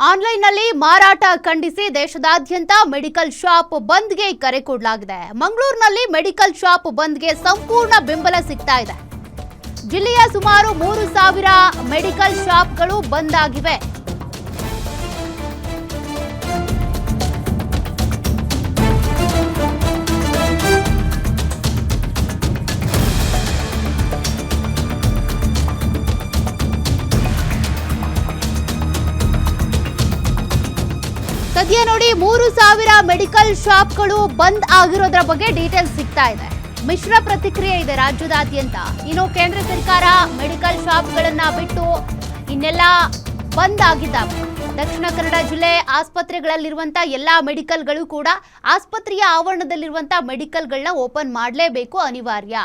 ಆನ್ಲೈನ್ನಲ್ಲಿ ಮಾರಾಟ ಖಂಡಿಸಿ ದೇಶದಾದ್ಯಂತ ಮೆಡಿಕಲ್ ಶಾಪ್ ಬಂದ್ಗೆ ಕರೆ ಕೊಡಲಾಗಿದೆ. ಮಂಗಳೂರಿನಲ್ಲಿ ಮೆಡಿಕಲ್ ಶಾಪ್ ಬಂದ್ಗೆ ಸಂಪೂರ್ಣ ಬೆಂಬಲ ಸಿಗ್ತಾ ಇದೆ. ಜಿಲ್ಲೆಯ ಸುಮಾರು 3,000 ಮೆಡಿಕಲ್ ಶಾಪ್ಗಳು ಬಂದ್ ಆಗಿವೆ. ಸದ್ಯ ನೋಡಿ 3,000 ಮೆಡಿಕಲ್ ಶಾಪ್ಗಳು ಬಂದ್ ಆಗಿರೋದ್ರ ಬಗ್ಗೆ ಡೀಟೇಲ್ಸ್ ಸಿಗ್ತಾ ಇದೆ. ಮಿಶ್ರ ಪ್ರತಿಕ್ರಿಯೆ ಇದೆ ರಾಜ್ಯದಾದ್ಯಂತ. ಇನ್ನು ಕೇಂದ್ರ ಸರ್ಕಾರ ಮೆಡಿಕಲ್ ಶಾಪ್ಗಳನ್ನ ಬಿಟ್ಟು ಇನ್ನೆಲ್ಲ ಬಂದ್ ಆಗಿದ್ದಾವೆ. ದಕ್ಷಿಣ ಕನ್ನಡ ಜಿಲ್ಲೆ ಆಸ್ಪತ್ರೆಗಳಲ್ಲಿರುವಂತ ಎಲ್ಲಾ ಮೆಡಿಕಲ್ಗಳು ಕೂಡ ಆಸ್ಪತ್ರೆಯ ಆವರಣದಲ್ಲಿರುವಂತ ಮೆಡಿಕಲ್ಗಳನ್ನ ಓಪನ್ ಮಾಡಲೇಬೇಕು, ಅನಿವಾರ್ಯ.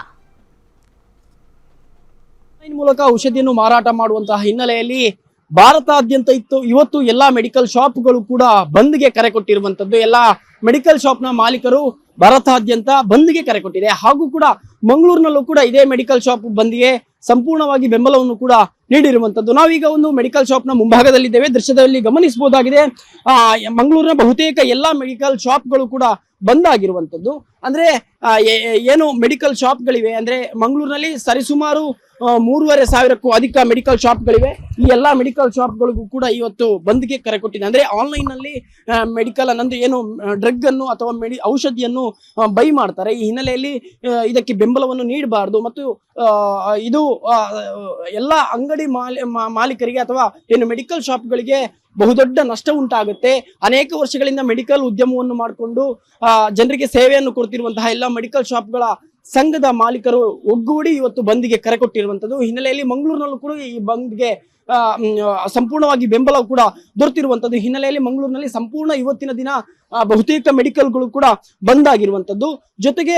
ಮೂಲಕ ಔಷಧಿಯನ್ನು ಮಾರಾಟ ಮಾಡುವಂತಹ ಹಿನ್ನೆಲೆಯಲ್ಲಿ ಭಾರತಾದ್ಯಂತ ಇವತ್ತು ಎಲ್ಲಾ ಮೆಡಿಕಲ್ ಶಾಪ್ಗಳು ಕೂಡ ಬಂದ್ಗೆ ಕರೆ ಕೊಟ್ಟಿರುವಂತದ್ದು. ಎಲ್ಲಾ ಮೆಡಿಕಲ್ ಶಾಪ್ನ ಮಾಲೀಕರು ಭಾರತಾದ್ಯಂತ ಬಂದ್ಗೆ ಕರೆ ಕೊಟ್ಟಿದೆ. ಹಾಗೂ ಕೂಡ ಮಂಗಳೂರಿನಲ್ಲೂ ಕೂಡ ಇದೇ ಮೆಡಿಕಲ್ ಶಾಪ್ ಬಂದ್ಗೆ ಸಂಪೂರ್ಣವಾಗಿ ಬೆಂಬಲವನ್ನು ಕೂಡ ನೀಡಿರುವಂತದ್ದು. ನಾವೀಗ ಒಂದು ಮೆಡಿಕಲ್ ಶಾಪ್ನ ಮುಂಭಾಗದಲ್ಲಿದ್ದೇವೆ. ದೃಶ್ಯದಲ್ಲಿ ಗಮನಿಸಬಹುದಾಗಿದೆ, ಮಂಗಳೂರಿನ ಬಹುತೇಕ ಎಲ್ಲಾ ಮೆಡಿಕಲ್ ಶಾಪ್ಗಳು ಕೂಡ ಬಂದ್ ಆಗಿರುವಂತದ್ದು. ಅಂದ್ರೆ ಏನು ಮೆಡಿಕಲ್ ಶಾಪ್ಗಳಿವೆ ಅಂದ್ರೆ ಮಂಗಳೂರಿನಲ್ಲಿ ಸರಿಸುಮಾರು 3,500ಕ್ಕೂ ಅಧಿಕ ಮೆಡಿಕಲ್ ಶಾಪ್ಗಳಿವೆ. ಈ ಎಲ್ಲಾ ಮೆಡಿಕಲ್ ಶಾಪ್ಗಳಿಗೂ ಕೂಡ ಇವತ್ತು ಬಂದ್ಗೆ ಕರೆ ಕೊಟ್ಟಿದೆ. ಅಂದ್ರೆ ಆನ್ಲೈನ್ ನಲ್ಲಿ ಮೆಡಿಕಲ್ ಅನ್ನೊಂದು ಏನು ಡ್ರಗ್ ಅನ್ನು ಅಥವಾ ಔಷಧಿಯನ್ನು ಬೈ ಮಾಡ್ತಾರೆ. ಈ ಹಿನ್ನೆಲೆಯಲ್ಲಿ ಇದಕ್ಕೆ ಬೆಂಬಲವನ್ನು ನೀಡಬಾರದು ಮತ್ತು ಇದು ಎಲ್ಲ ಅಂಗಡಿ ಮಾಲೀಕರಿಗೆ ಅಥವಾ ಏನು ಮೆಡಿಕಲ್ ಶಾಪ್ಗಳಿಗೆ ಬಹುದೊಡ್ಡ ನಷ್ಟ ಉಂಟಾಗುತ್ತೆ. ಅನೇಕ ವರ್ಷಗಳಿಂದ ಮೆಡಿಕಲ್ ಉದ್ಯಮವನ್ನು ಮಾಡಿಕೊಂಡು ಜನರಿಗೆ ಸೇವೆಯನ್ನು ಕೊಡ್ತಿರುವಂತಹ ಎಲ್ಲ ಮೆಡಿಕಲ್ ಶಾಪ್ಗಳ ಸಂಘದ ಮಾಲೀಕರು ಒಗ್ಗೂಡಿ ಇವತ್ತು ಬಂದ್ಗೆ ಕರೆ ಕೊಟ್ಟಿರುವಂತದ್ದು. ಹಿನ್ನೆಲೆಯಲ್ಲಿ ಮಂಗಳೂರಿನಲ್ಲೂ ಕೂಡ ಈ ಬಂದ್ಗೆ ಸಂಪೂರ್ಣವಾಗಿ ಬೆಂಬಲ ಕೂಡ ದೊರೆತಿರುವಂತದ್ದು. ಹಿನ್ನೆಲೆಯಲ್ಲಿ ಮಂಗಳೂರಿನಲ್ಲಿ ಸಂಪೂರ್ಣ ಇವತ್ತಿನ ದಿನ ಬಹುತೇಕ ಮೆಡಿಕಲ್ಗಳು ಕೂಡ ಬಂದ್ ಆಗಿರುವಂತದ್ದು. ಜೊತೆಗೆ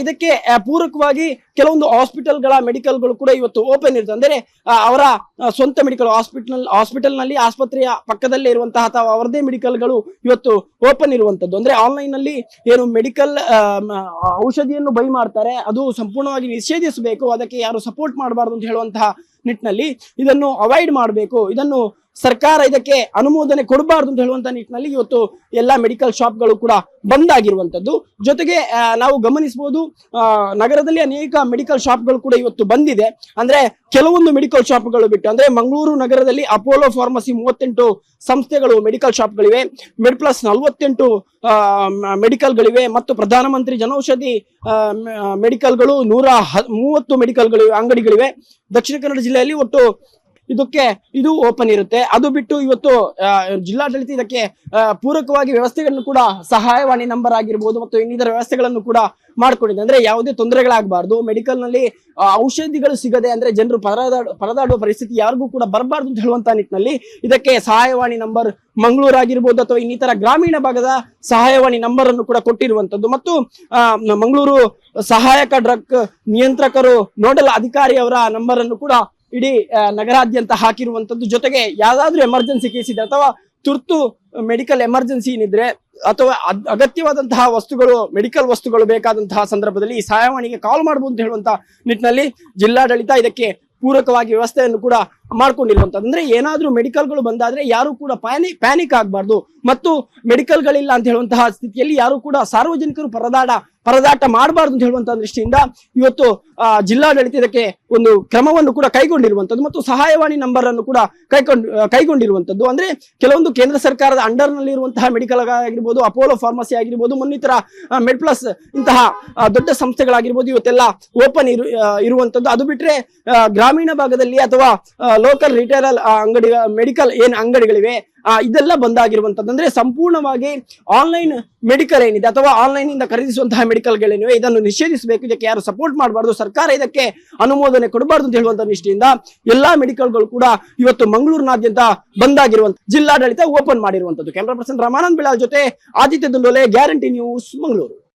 ಇದಕ್ಕೆ ಪೂರಕವಾಗಿ ಕೆಲವೊಂದು ಹಾಸ್ಪಿಟಲ್ಗಳ ಮೆಡಿಕಲ್ಗಳು ಕೂಡ ಇವತ್ತು ಓಪನ್ ಇರುತ್ತೆ. ಅಂದ್ರೆ ಅವರ ಸ್ವಂತ ಮೆಡಿಕಲ್ ಹಾಸ್ಪಿಟಲ್ ನಲ್ಲಿ ಆಸ್ಪತ್ರೆಯ ಪಕ್ಕದಲ್ಲೇ ಇರುವಂತಹ ಅಥವಾ ಅವರದೇ ಮೆಡಿಕಲ್ಗಳು ಇವತ್ತು ಓಪನ್ ಇರುವಂತದ್ದು. ಅಂದ್ರೆ ಆನ್ಲೈನ್ ನಲ್ಲಿ ಏನು ಮೆಡಿಕಲ್ ಔಷಧಿಯನ್ನು ಬೈ ಮಾಡ್ತಾರೆ ಅದು ಸಂಪೂರ್ಣವಾಗಿ ನಿಷೇಧಿಸಬೇಕು, ಅದಕ್ಕೆ ಯಾರು ಸಪೋರ್ಟ್ ಮಾಡಬಾರ್ದು ಅಂತ ಹೇಳುವಂತಹ ನಿಟ್ಟಿನಲ್ಲಿ ಇದನ್ನು ಅವಾಯ್ಡ್ ಮಾಡಬೇಕು, ಇದನ್ನು ಸರ್ಕಾರ ಇದಕ್ಕೆ ಅನುಮೋದನೆ ಕೊಡಬಾರ್ದು ಅಂತ ಹೇಳುವಂತ ನಿಟ್ಟಿನಲ್ಲಿ ಇವತ್ತು ಎಲ್ಲಾ ಮೆಡಿಕಲ್ ಶಾಪ್ಗಳು ಕೂಡ ಬಂದ್ ಆಗಿರುವಂತದ್ದು. ಜೊತೆಗೆ ನಾವು ಗಮನಿಸಬಹುದು, ನಗರದಲ್ಲಿ ಅನೇಕ ಮೆಡಿಕಲ್ ಶಾಪ್ಗಳು ಕೂಡ ಇವತ್ತು ಬಂದಿದೆ. ಅಂದ್ರೆ ಕೆಲವೊಂದು ಮೆಡಿಕಲ್ ಶಾಪ್ಗಳು ಬಿಟ್ಟು ಅಂದ್ರೆ ಮಂಗಳೂರು ನಗರದಲ್ಲಿ ಅಪೋಲೋ ಫಾರ್ಮಸಿ 38 ಸಂಸ್ಥೆಗಳು ಮೆಡಿಕಲ್ ಶಾಪ್ಗಳಿವೆ, ಮೆಡ್ಪ್ಲಸ್ 48 ಮೆಡಿಕಲ್ಗಳಿವೆ ಮತ್ತು ಪ್ರಧಾನಮಂತ್ರಿ ಜನೌಷಧಿ ಮೆಡಿಕಲ್ಗಳು 130 ಮೆಡಿಕಲ್ಗಳಿವೆ, ಅಂಗಡಿಗಳಿವೆ. ದಕ್ಷಿಣ ಕನ್ನಡ ಜಿಲ್ಲೆಯಲ್ಲಿ ಒಟ್ಟು ಇದು ಓಪನ್ ಇರುತ್ತೆ. ಅದು ಬಿಟ್ಟು ಇವತ್ತು ಜಿಲ್ಲಾಡಳಿತ ಇದಕ್ಕೆ ಪೂರಕವಾಗಿ ವ್ಯವಸ್ಥೆಗಳನ್ನು ಕೂಡ ಸಹಾಯವಾಣಿ ನಂಬರ್ ಆಗಿರ್ಬೋದು ಮತ್ತು ಇನ್ನಿತರ ವ್ಯವಸ್ಥೆಗಳನ್ನು ಕೂಡ ಮಾಡ್ಕೊಂಡಿದೆ. ಅಂದ್ರೆ ಯಾವುದೇ ತೊಂದರೆಗಳಾಗಬಾರ್ದು, ಮೆಡಿಕಲ್ ನಲ್ಲಿ ಔಷಧಿಗಳು ಸಿಗದೆ ಅಂದ್ರೆ ಜನರು ಪರದಾಡುವ ಪರಿಸ್ಥಿತಿ ಯಾರಿಗೂ ಕೂಡ ಬರಬಾರ್ದು ಅಂತ ಹೇಳುವಂತ ನಿಟ್ಟಿನಲ್ಲಿ ಇದಕ್ಕೆ ಸಹಾಯವಾಣಿ ನಂಬರ್ ಮಂಗಳೂರು ಆಗಿರ್ಬೋದು ಅಥವಾ ಇನ್ನಿತರ ಗ್ರಾಮೀಣ ಭಾಗದ ಸಹಾಯವಾಣಿ ನಂಬರ್ ಅನ್ನು ಕೂಡ ಕೊಟ್ಟಿರುವಂತದ್ದು. ಮತ್ತು ಮಂಗಳೂರು ಸಹಾಯಕ ಡ್ರಗ್ ನಿಯಂತ್ರಕರು ನೋಡಲ್ ಅಧಿಕಾರಿ ಅವರ ನಂಬರ್ ಅನ್ನು ಕೂಡ ಇಡೀ ನಗರಾದ್ಯಂತ ಹಾಕಿರುವಂತದ್ದು. ಜೊತೆಗೆ ಯಾವ್ದಾದ್ರು ಎಮರ್ಜೆನ್ಸಿ ಕೇಸ್ ಇದೆ ಅಥವಾ ತುರ್ತು ಮೆಡಿಕಲ್ ಎಮರ್ಜೆನ್ಸಿ ಏನಿದ್ರೆ ಅಥವಾ ಅಗತ್ಯವಾದಂತಹ ವಸ್ತುಗಳು ಮೆಡಿಕಲ್ ವಸ್ತುಗಳು ಬೇಕಾದಂತಹ ಸಂದರ್ಭದಲ್ಲಿ ಈ ಸಹಾಯವಾಣಿಗೆ ಕಾಲ್ ಮಾಡಬಹುದು ಅಂತ ಹೇಳುವಂತ ನಿಟ್ಟಿನಲ್ಲಿ ಜಿಲ್ಲಾಡಳಿತ ಇದಕ್ಕೆ ಪೂರಕವಾಗಿ ವ್ಯವಸ್ಥೆಯನ್ನು ಕೂಡ ಮಾಡ್ಕೊಂಡಿರುವಂತದ್ದು. ಅಂದ್ರೆ ಏನಾದ್ರೂ ಮೆಡಿಕಲ್ಗಳು ಬಂದಾದ್ರೆ ಯಾರು ಕೂಡ ಪ್ಯಾನಿಕ್ ಆಗಬಾರ್ದು ಮತ್ತು ಮೆಡಿಕಲ್ಗಳಿಲ್ಲ ಅಂತ ಹೇಳುವಂತಹ ಸ್ಥಿತಿಯಲ್ಲಿ ಯಾರು ಕೂಡ ಸಾರ್ವಜನಿಕರು ಪರದಾಟ ಮಾಡಬಾರ್ದು ಅಂತ ಹೇಳುವಂತಹ ದೃಷ್ಟಿಯಿಂದ ಇವತ್ತು ಜಿಲ್ಲಾಡಳಿತ ಇದಕ್ಕೆ ಒಂದು ಕ್ರಮವನ್ನು ಕೂಡ ಕೈಗೊಂಡಿರುವಂತದ್ದು ಮತ್ತು ಸಹಾಯವಾಣಿ ನಂಬರ್ ಅನ್ನು ಕೂಡ ಕೈಗೊಂಡಿರುವಂತದ್ದು. ಅಂದ್ರೆ ಕೆಲವೊಂದು ಕೇಂದ್ರ ಸರ್ಕಾರದ ಅಂಡರ್ ನಲ್ಲಿ ಇರುವಂತಹ ಮೆಡಿಕಲ್ ಆಗಿರ್ಬೋದು, ಅಪೋಲೋ ಫಾರ್ಮಸಿ ಆಗಿರ್ಬೋದು, ಮುನ್ನಿತರ ಮೆಡ್ಪ್ಲಸ್ ಇಂತಹ ದೊಡ್ಡ ಸಂಸ್ಥೆಗಳಾಗಿರ್ಬೋದು ಇವತ್ತೆಲ್ಲ ಓಪನ್ ಇರುವಂತದ್ದು. ಅದು ಬಿಟ್ರೆ ಗ್ರಾಮೀಣ ಭಾಗದಲ್ಲಿ ಅಥವಾ ಲೋಕಲ್ ರಿಟೇಲ್ ಮೆಡಿಕಲ್ ಏನ್ ಅಂಗಡಿಗಳಿವೆ ಇದೆಲ್ಲ ಬಂದಾಗಿರುವಂತದ್ದು. ಅಂದ್ರೆ ಸಂಪೂರ್ಣವಾಗಿ ಆನ್ಲೈನ್ ಮೆಡಿಕಲ್ ಏನಿದೆ ಅಥವಾ ಆನ್ಲೈನ್ ಇಂದ ಖರೀದಿಸುವಂತಹ ಮೆಡಿಕಲ್ಗಳೇನಿವೆ ಇದನ್ನು ನಿಷೇಧಿಸಬೇಕು, ಇದಕ್ಕೆ ಯಾರು ಸಪೋರ್ಟ್ ಮಾಡಬಾರ್ದು, ಸರ್ಕಾರ ಇದಕ್ಕೆ ಅನುಮೋದನೆ ಕೊಡಬಾರ್ದು ಅಂತ ಹೇಳುವಂತ ದೃಷ್ಟಿಯಿಂದ ಎಲ್ಲಾ ಮೆಡಿಕಲ್ಗಳು ಕೂಡ ಇವತ್ತು ಮಂಗಳೂರಿನಾದ್ಯಂತ ಬಂದಾಗಿರುವಂತ ಜಿಲ್ಲಾಡಳಿತ ಓಪನ್ ಮಾಡಿರುವಂತದ್ದು. ಕ್ಯಾಮರಾ ಪರ್ಸನ್ ರಮಾನಂದ್ ಬಿಳಾಲ್ ಜೊತೆ ಆದಿತ್ಯ ದುಂಡೋಲೆ, ಗ್ಯಾರಂಟಿ ನ್ಯೂಸ್, ಮಂಗಳೂರು.